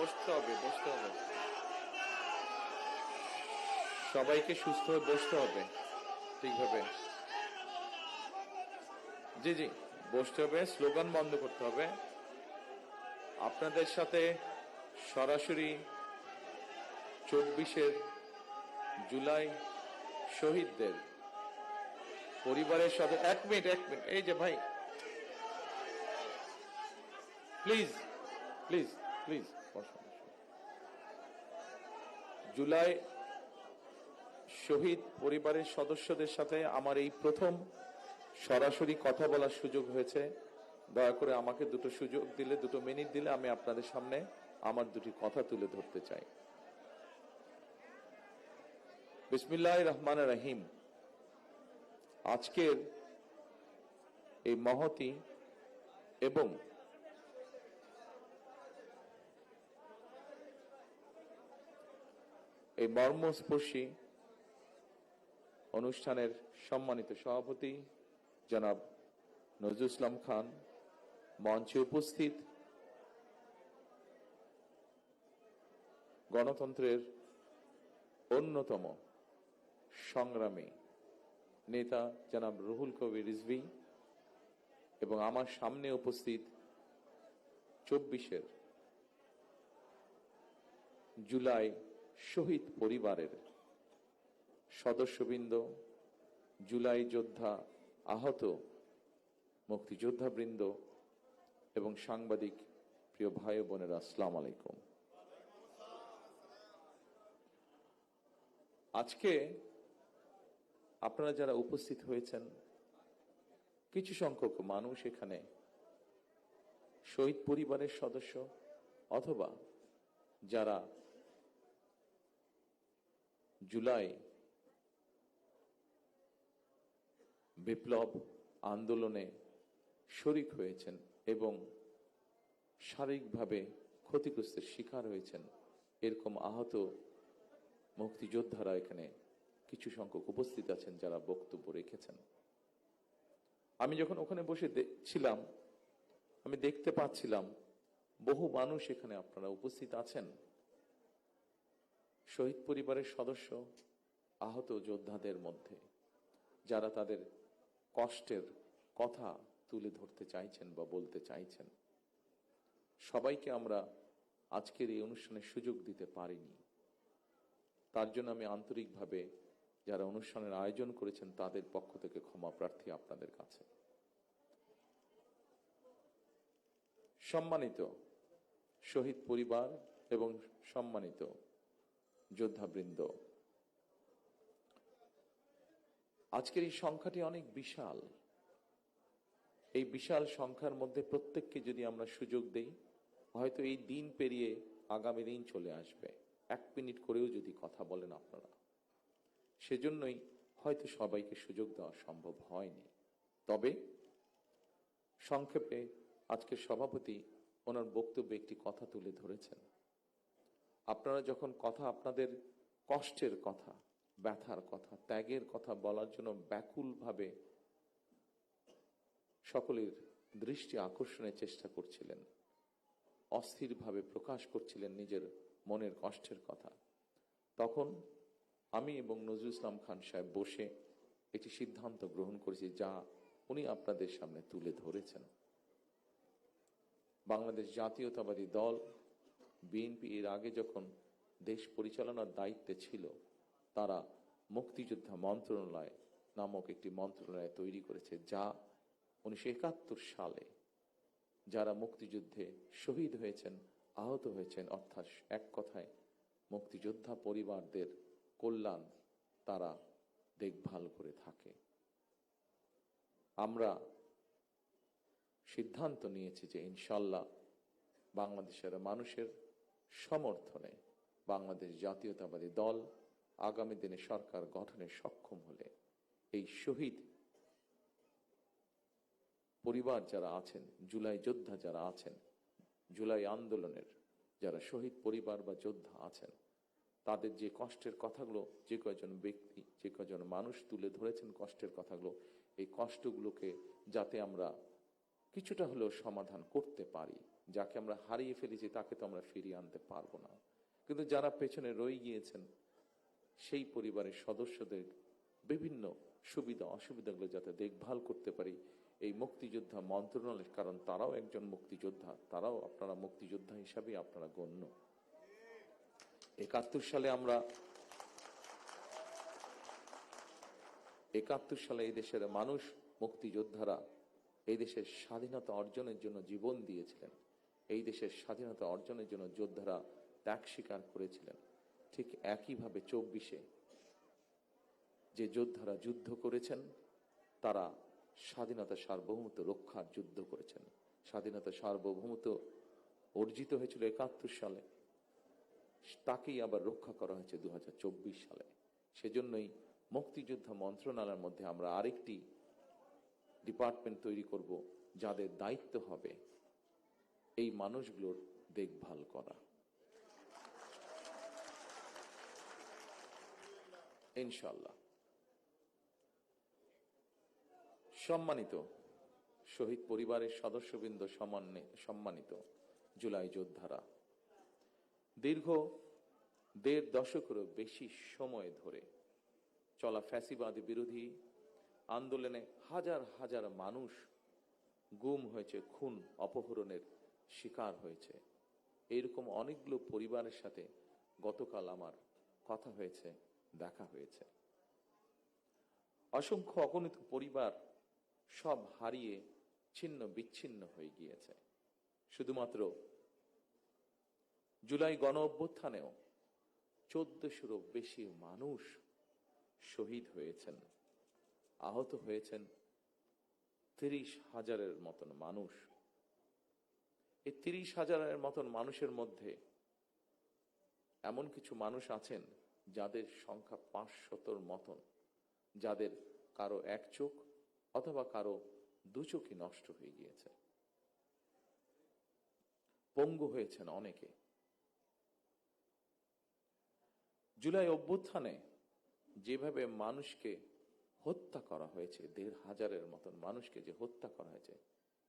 বসতে হবে, বসতে হবে, সবাইকে সুস্থ হয়ে বসতে হবে ঠিকভাবে। জি জি, বসতে হবে, স্লোগান বন্ধ করতে হবে। আপনাদের সাথে সরাসরি 24 জুলাই শহীদদের পরিবারের সাথে এক মিনিট, এই যে ভাই, প্লিজ প্লিজ প্লিজ, জুলাই শহীদ পরিবারের সদস্যদের সাথে আমার এই প্রথম সরাসরি কথা বলার সুযোগ হয়েছে। দয়া করে আমাকে দুটো সুযোগ দিলে, 2 মিনিট দিলে আমি আপনাদের সামনে আমার দুটি কথা তুলে ধরতে চাই। বিসমিল্লাহির রহমানির রহিম। আজকের এই মহতি এবং এই মর্মস্পর্শী অনুষ্ঠানের সম্মানিত সভাপতি জনাব নজরুল ইসলাম খান, মঞ্চে উপস্থিত গণতন্ত্রের অন্যতম সংগ্রামী নেতা জনাব রুহুল কবির রিজভী এবং আমার সামনে উপস্থিত 24 জুলাই শহীদ পরিবারের সদস্যবৃন্দ, জুলাই যোদ্ধা, আহত মুক্তিযোদ্ধাবৃন্দ এবং সাংবাদিক প্রিয় ভাই ও বোনেরা, আসসালামু আলাইকুম। আজকে আপনারা যারা উপস্থিত হয়েছেন, কিছু সংখ্যক মানুষ এখানে শহীদ পরিবারের সদস্য অথবা যারা জুলাই বিপ্লব আন্দোলনে শরিক হয়েছেন এবং শারীরিকভাবে ক্ষতিগ্রস্তের শিকার হয়েছেন, এরকম আহত মুক্তিযোদ্ধারা এখানে কিছু সংখ্যক উপস্থিত আছেন যারা বক্তব্য রেখেছেন। আমি যখন ওখানে বসে ছিলাম, আমি দেখতে পাচ্ছিলাম বহু মানুষ এখানে আপনারা উপস্থিত আছেন, শহীদ পরিবারের সদস্য, আহত যোদ্ধাদের মধ্যে যারা তাদের কষ্টের কথা তুলে ধরতে চাইছেন বা বলতে চাইছেন। সবাইকে আমরা আজকের এই অনুষ্ঠানের সুযোগ দিতে পারিনি, তার জন্য আমি আন্তরিকভাবে যারা অনুষ্ঠানের আয়োজন করেছেন তাদের পক্ষ থেকে ক্ষমা প্রার্থী আপনাদের কাছে। সম্মানিত শহীদ পরিবার এবং সম্মানিত যোদ্ধাবৃন্দ, আজকের এই সংখ্যাটি অনেক বিশাল। এই বিশাল সংখ্যার মধ্যে প্রত্যেককে যদি আমরা সুযোগ দেই, হয়তো এই দিন পেরিয়ে আগামী দিন চলে আসবে। 1 মিনিট করেও যদি কথা বলেন আপনারা, সেজন্যই হয়তো সবাইকে সুযোগ দেওয়া সম্ভব হয়নি। তবে সংক্ষেপে আজকের সভাপতি ওনার বক্তব্যে একটি কথা তুলে ধরেছেন। আপনারা যখন আপনাদের কষ্টের কথা, ব্যথার কথা, ত্যাগের কথা বলার জন্য ব্যাকুলভাবে সকলের দৃষ্টি আকর্ষণের চেষ্টা করছিলেন, অস্থিরভাবে প্রকাশ করছিলেন নিজের মনের কষ্টের কথা, তখন আমি এবং নজরুল ইসলাম খান সাহেব বসে একটি সিদ্ধান্ত গ্রহণ করেছি, যা উনি আপনাদের সামনে তুলে ধরেছেন। বাংলাদেশ জাতীয়তাবাদী দল বিএনপি এর আগে যখন দেশ পরিচালনার দায়িত্বে ছিল, তারা মুক্তিযোদ্ধা মন্ত্রণালয় নামক একটি মন্ত্রণালয় তৈরি করেছে, যা 1971 সালে যারা মুক্তিযুদ্ধে শহীদ হয়েছেন, আহত হয়েছেন, অর্থাৎ এক কথায় মুক্তিযোদ্ধা পরিবারদের কল্যাণ তারা দেখভাল করে থাকে। আমরা সিদ্ধান্ত নিয়েছি যে ইনশাল্লাহ বাংলাদেশের মানুষের সমর্থনে বাংলাদেশ জাতীয়তাবাদী দল আগামী দিনে সরকার গঠনে সক্ষম হলে এই শহীদ পরিবার যারা আছেন, জুলাই যোদ্ধা যারা আছেন, জুলাই আন্দোলনের যারা শহীদ পরিবার বা যোদ্ধা আছেন, তাদের যে কষ্টের কথাগুলো যে কয়জন ব্যক্তি, যে কয়জন মানুষ তুলে ধরেছেন কষ্টের কথাগুলো, এই কষ্টগুলোকে যাতে আমরা কিছুটা হলেও সমাধান করতে পারি, যাকে আমরা হারিয়ে ফেলেছি তাকে তো আমরা ফিরিয়ে আনতে পারবো না, কিন্তু যারা পেছনে রয়ে গিয়েছেন সেই পরিবারের সদস্যদের বিভিন্ন সুবিধা অসুবিধাগুলো যাতে দেখভাল করতে পারি এই মুক্তিযোদ্ধা মন্ত্রণালয়, কারণ তারাও একজন মুক্তিযোদ্ধা, তারাও আপনারা মুক্তিযোদ্ধা হিসাবে আপনারা গণ্য। 71 সালে এই দেশের মানুষ, মুক্তিযোদ্ধারা এই দেশের স্বাধীনতা অর্জনের জন্য জীবন দিয়েছিলেন, এই দেশের স্বাধীনতা অর্জনের জন্য যোদ্ধারা ত্যাগ স্বীকার করেছিলেন। ঠিক একইভাবে 24-এ যে যোদ্ধারা যুদ্ধ করেছেন তারা স্বাধীনতা সার্বভৌমত্ব রক্ষার যুদ্ধ করেছেন। স্বাধীনতা সার্বভৌমত্ব অর্জিত হয়েছিল 71 সালে, তাকেই আবার রক্ষা করা হয়েছে 2024 সালে। সেজন্যই মুক্তিযোদ্ধা মন্ত্রণালয়ের মধ্যে আমরা আরেকটি ডিপার্টমেন্ট তৈরি করব, যাদের দায়িত্ব হবে এই মানুষগুলোর দেখভাল করা। ইনশাআল্লাহ। সম্মানিত শহীদ পরিবারের সদস্যবৃন্দ, সম্মানিত জুলাই যোদ্ধারা, দীর্ঘ 1.5 দশকেরও বেশি সময় ধরে চলা ফ্যাসিবাদী বিরোধী আন্দোলনে হাজার হাজার মানুষ গুম হয়েছে, খুন অপহরণের শিকার হয়েছে। এরকম অনেকগুলো পরিবারের সাথে গতকাল আমার কথা হয়েছে, দেখা হয়েছে। অসংখ্য অগণিত পরিবার সব হারিয়ে ছিন্ন বিচ্ছিন্ন হয়ে গিয়েছে। শুধুমাত্র জুলাই গণ অভ্যুত্থানেও 1400-রও বেশি মানুষ শহীদ হয়েছেন, আহত হয়েছেন 30,000-এর মতন মানুষ। এই 30,000-এর মতন মানুষের মধ্যে এমন কিছু মানুষ আছেন যাদের সংখ্যা 500-র মতন, যাদের কারো এক চোখ অথবা কারো 2 চোখই নষ্ট হয়ে গিয়েছে, পঙ্গু হয়েছেন অনেকে। জুলাই অভ্যুত্থানে যেভাবে মানুষকে হত্যা করা হয়েছে, 1,500-এর মতন মানুষকে যে হত্যা করা হয়েছে,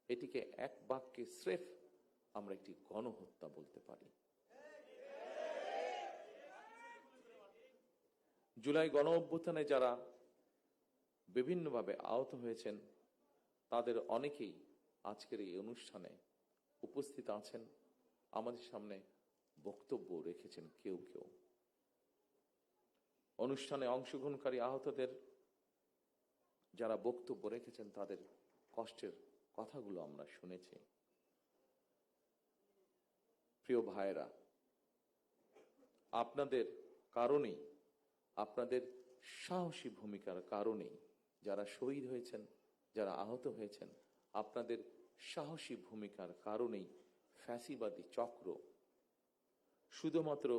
এটিকে এক বাক্যে স্রেফ আমরা একটি গণহত্যা বলতে পারি। জুলাই গণ অভ্যুত্থানে যারা বিভিন্নভাবে আহত হয়েছেন তাদের অনেকেই আজকের এই অনুষ্ঠানে উপস্থিত আছেন, আমাদের সামনে বক্তব্য রেখেছেন কেউ কেউ। অনুষ্ঠানে অংশগ্রহণকারী আহতদের যারা বক্তব্য রেখেছেন তাদের কষ্টের কথাগুলো আমরা শুনেছি। প্রিয় ভাইরা, আপনাদের কারণেই, আপনাদের সাহসী ভূমিকার কারণেই যারা শহীদ হয়েছেন, যারা আহত হয়েছেন, আপনাদের সাহসী ভূমিকার কারণেই ফ্যাসিবাদী চক্র শুধুমাত্র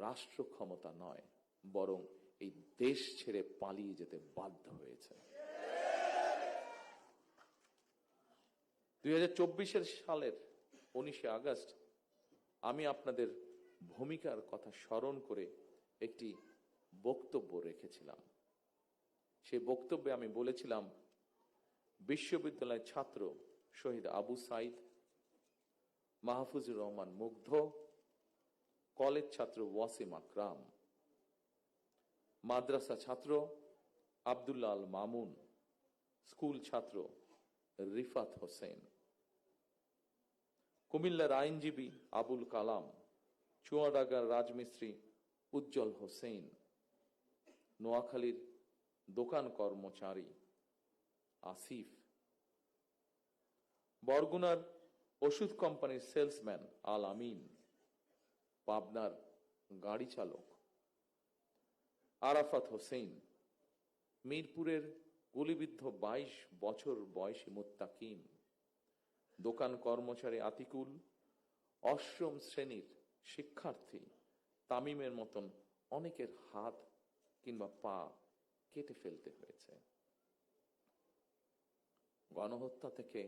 রাষ্ট্র ক্ষমতা নয়, বরং এই দেশ ছেড়ে পালিয়ে যেতে বাধ্য হয়েছে। 2024 সালের 19 আগস্ট আমি আপনাদের ভূমিকার কথা স্মরণ করে একটি বক্তব্য রেখেছিলাম। সেই বক্তব্যে আমি বলেছিলাম, বিশ্ববিদ্যালয়ের ছাত্র শহীদ আবু সাইদ, মাহফুজুর রহমান মুগ্ধ, কলেজ ছাত্র ওয়াসিম আকরাম, মাদ্রাসা ছাত্র আব্দুল্লাহ আল মামুন, স্কুল ছাত্র রিফাত হোসেন, কুমিল্লার আইনজীবী আবুল কালাম, চুয়াডাঙ্গার রাজমিস্ত্রি উজ্জ্বল হোসেন, নোয়াখালীর দোকান কর্মচারী আসিফ, বরগুনার ওষুধ কোম্পানির সেলসম্যান আল আমিন, পাবনার গাড়ি চালক আরাফাত হোসেন, মিরপুরের গুলিবিদ্ধ 22 বছর বয়সী মুত্তাকিম, দোকান কর্মচারী আতিকুল, অষ্টম শ্রেণীর শিক্ষার্থী তামিমের মতন অনেকের হাত কিংবা পা কেটে ফেলতে হয়েছে। গণহত্যা থেকে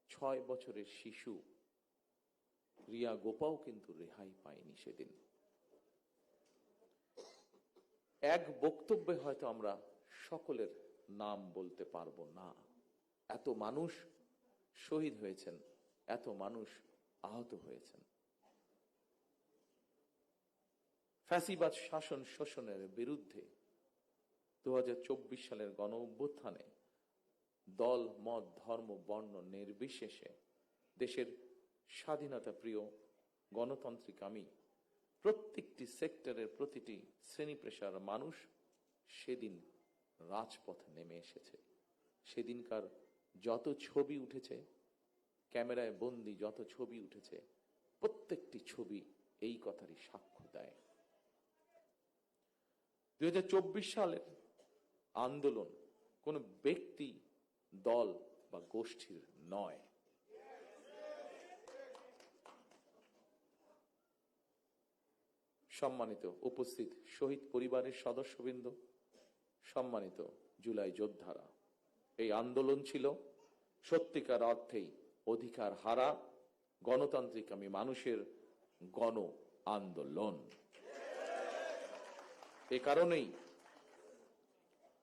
6 বছরের শিশু রিয়া গোপাও কিন্তু রেহাই পায়নি সেদিন। এক বক্তব্যে হয়তো আমরা সকলের নাম বলতে পারবো না, এত মানুষ শহীদ হয়েছেন, এত মানুষ আহত হয়েছেন। ফ্যাসিবাদ শাসন শোষণের বিরুদ্ধে 2024 সালের গণ অভ্যুত্থানে দল, মত, ধর্ম, বর্ণ নির্বিশেষে দেশের স্বাধীনতা প্রিয় গণতান্ত্রিকামী প্রত্যেকটি সেক্টরের প্রতিটি শ্রেণী পেশার মানুষ সেদিন রাজপথে নেমে এসেছে। সেদিনকার যত ছবি উঠেছে, ক্যামেরায় বন্দি যত ছবি উঠেছে, প্রত্যেকটি ছবি এই কথারই সাক্ষ্য দেয়। 2024 সালের আন্দোলন কোনো ব্যক্তি, দল বা গোষ্ঠীর নয়। সম্মানিত উপস্থিত শহীদ পরিবারের সদস্যবৃন্দ, সম্মানিত জুলাই যোদ্ধারা, এই আন্দোলন ছিল সত্যিকার অর্থেই অধিকার হারা গণতান্ত্রিকামী মানুষের গণ আন্দোলন।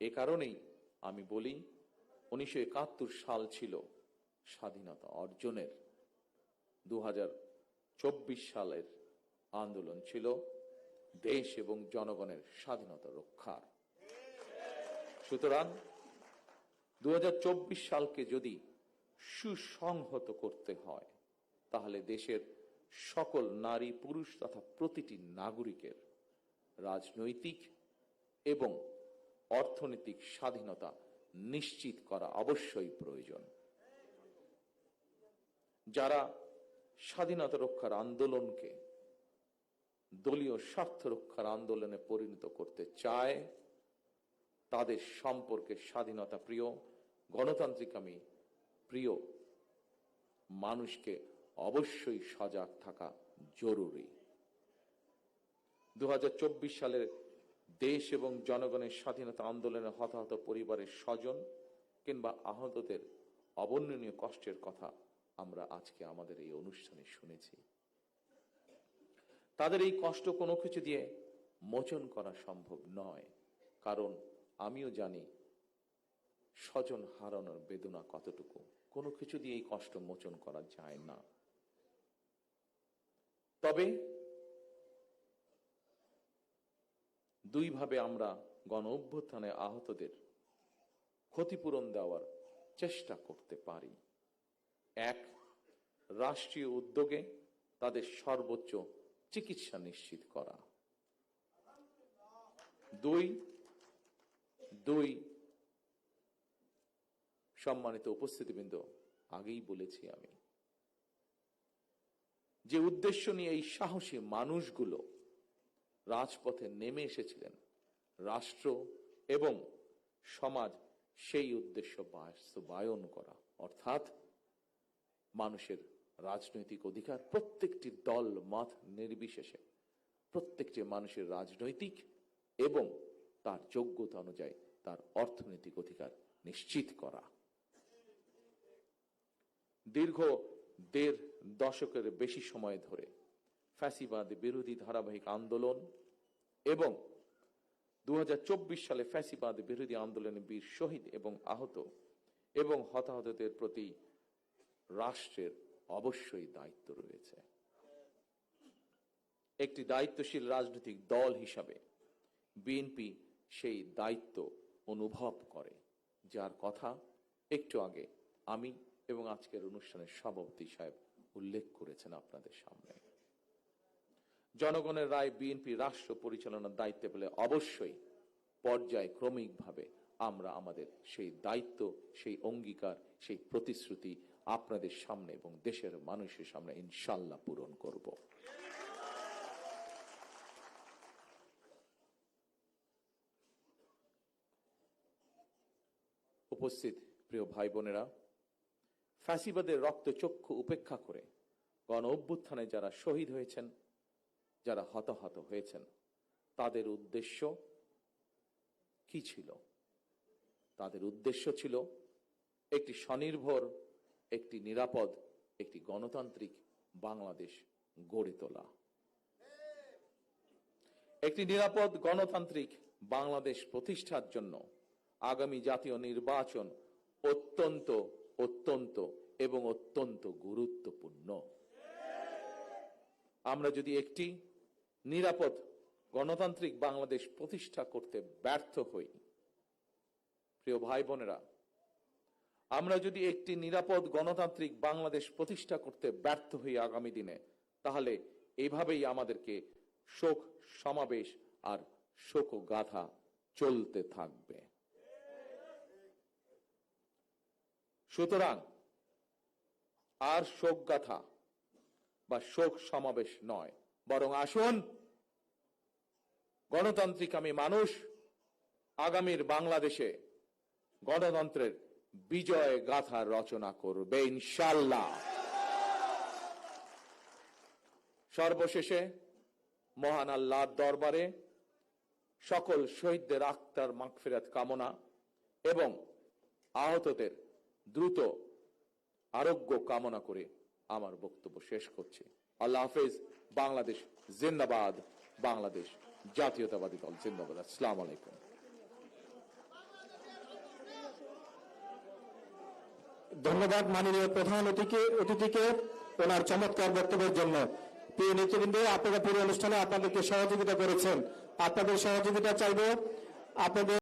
এ কারণেই আমি বলি 1971 সাল ছিল স্বাধীনতা অর্জনের, 2024 সালের আন্দোলন ছিল দেশ এবং জনগণের স্বাধীনতা রক্ষার। সুতরাং 2024 সালকে যদি সুসংহত করতে হয়, তাহলে দেশের সকল নারী, পুরুষ তথা প্রতিটি নাগরিকের রাজনৈতিক এবং অর্থনৈতিক স্বাধীনতা নিশ্চিত করা অবশ্যই প্রয়োজন। যারা স্বাধীনতা রক্ষার আন্দোলনকে দলীয় স্বার্থ রক্ষার আন্দোলনে পরিণত করতে চায়, তাদের সম্পর্কে স্বাধীনতা প্রিয়, গণতান্ত্রিকামী প্রিয় মানুষকে অবশ্যই সজাগ থাকা জরুরি। 2024 সালের দেশ এবং জনগণের স্বাধীনতা আন্দোলনে হতাহত পরিবারের স্বজন কিংবা আহতদের অবর্ণনীয় কষ্টের কথা আমরা আজকে আমাদের এই অনুষ্ঠানে শুনেছি। তাদের এই কষ্ট কোনো কিছু দিয়ে মোচন করা সম্ভব নয়, কারণ আমিও জানি স্বজন হারানোর বেদনা কতটুকু। কোনো কিছু দিয়ে এই কষ্ট মোচন করা যায় না। তবে দুইভাবে আমরা গণ অভ্যুত্থানে আহতদের ক্ষতিপূরণ দেওয়ার চেষ্টা করতে পারি। এক, রাষ্ট্রীয় উদ্যোগে তাদের সর্বোচ্চ চিকিৎসা নিশ্চিত করা। দুই, সম্মানিত উপস্থিতিবৃন্দ, আগেই বলেছি আমি, যে উদ্দেশ্য নিয়ে এই সাহসী মানুষগুলো রাজপথে নেমে এসেছিলেন, রাষ্ট্র এবং সমাজ সেই উদ্দেশ্য বাস্তবায়ন করা, অর্থাৎ মানুষের রাজনৈতিক অধিকার, প্রত্যেকটি দল মত নির্বিশেষে প্রত্যেকটি মানুষের রাজনৈতিক এবং তার যোগ্যতা অনুযায়ী তার অর্থনৈতিক অধিকার নিশ্চিত করা। দীর্ঘ 1.5 দশকের বেশি সময় ধরে ফ্যাসিবাদ বিরোধী ধারাবাহিক আন্দোলন এবং 2024 সালে ফ্যাসিবাদ বিরোধী আন্দোলনে বীর শহীদ এবং আহত এবং হতাহতদের প্রতি রাষ্ট্রের অবশ্যই দায়িত্ব রয়েছে। একটি দায়িত্বশীল রাজনৈতিক দল হিসাবে বিএনপি সেই দায়িত্ব অনুভব করে, যার কথা একটু আগে আমি এবং আজকের অনুষ্ঠানের সভাপতি সাহেব উল্লেখ করেছেন আপনাদের সামনে। জনগণের রায় বিএনপি রাষ্ট্র পরিচালনার দায়িত্বে পেলে অবশ্যই পর্যায়ক্রমিকভাবে আমরা আমাদের সেই দায়িত্ব, সেই অঙ্গীকার, সেই প্রতিশ্রুতি আপনাদের সামনে এবং দেশের মানুষের সামনে ইনশাআল্লাহ পূরণ করব। উপস্থিত প্রিয় ভাই বোনেরা, ফ্যাসিবাদের রক্তচক্ষু উপেক্ষা করে গণ অভ্যুত্থানে যারা শহীদ হয়েছেন, যারা হতাহত হয়েছেন, তাদের উদ্দেশ্য কি ছিল? তাদের উদ্দেশ্য ছিল একটি স্বনির্ভর, একটি নিরাপদ, একটি গণতান্ত্রিক বাংলাদেশ গড়ে তোলা। একটি নিরাপদ গণতান্ত্রিক বাংলাদেশ প্রতিষ্ঠার জন্য আগামী জাতীয় নির্বাচন অত্যন্ত এবং অত্যন্ত গুরুত্বপূর্ণ। আমরা যদি একটি নিরাপদ গণতান্ত্রিক বাংলাদেশ প্রতিষ্ঠা করতে ব্যর্থ হই, প্রিয় ভাই বোনেরা, আমরা যদি একটি নিরাপদ গণতান্ত্রিক বাংলাদেশ প্রতিষ্ঠা করতে ব্যর্থ হই আগামী দিনে, তাহলে এভাবেই আমাদেরকে শোক সমাবেশ আর শোকগাথা চলতে থাকবে। সুতরাং আর শোকগাথা বা শোক সমাবেশ নয়, বরং আসুন গণতান্ত্রিক আমি মানুষ আগামীর বাংলাদেশে গণতন্ত্রের বিজয় গাথা রচনা করবে ইনশাআল্লাহ। সর্বশেষে মহান আল্লাহর দরবারে সকল শহীদদের আত্মার মাগফিরাত কামনা এবং আহতদের দ্রুত আরোগ্য কামনা করে আমার বক্তব্য শেষ করছি। আল্লাহ হাফেজ। বাংলাদেশ জিন্দাবাদ। বাংলাদেশ জাতীয়তাবাদী দল জিন্দাবাদ। আসসালামু আলাইকুম। ধন্যবাদ মাননীয় প্রধান অতিথিকে ওনার চমৎকার বক্তব্যের জন্য। প্রিয় নেতৃবৃন্দ, আপনারা পুরো অনুষ্ঠানে আপনাদেরকে সহযোগিতা করেছেন, আপনাদের সহযোগিতা চাইব। আপনাদের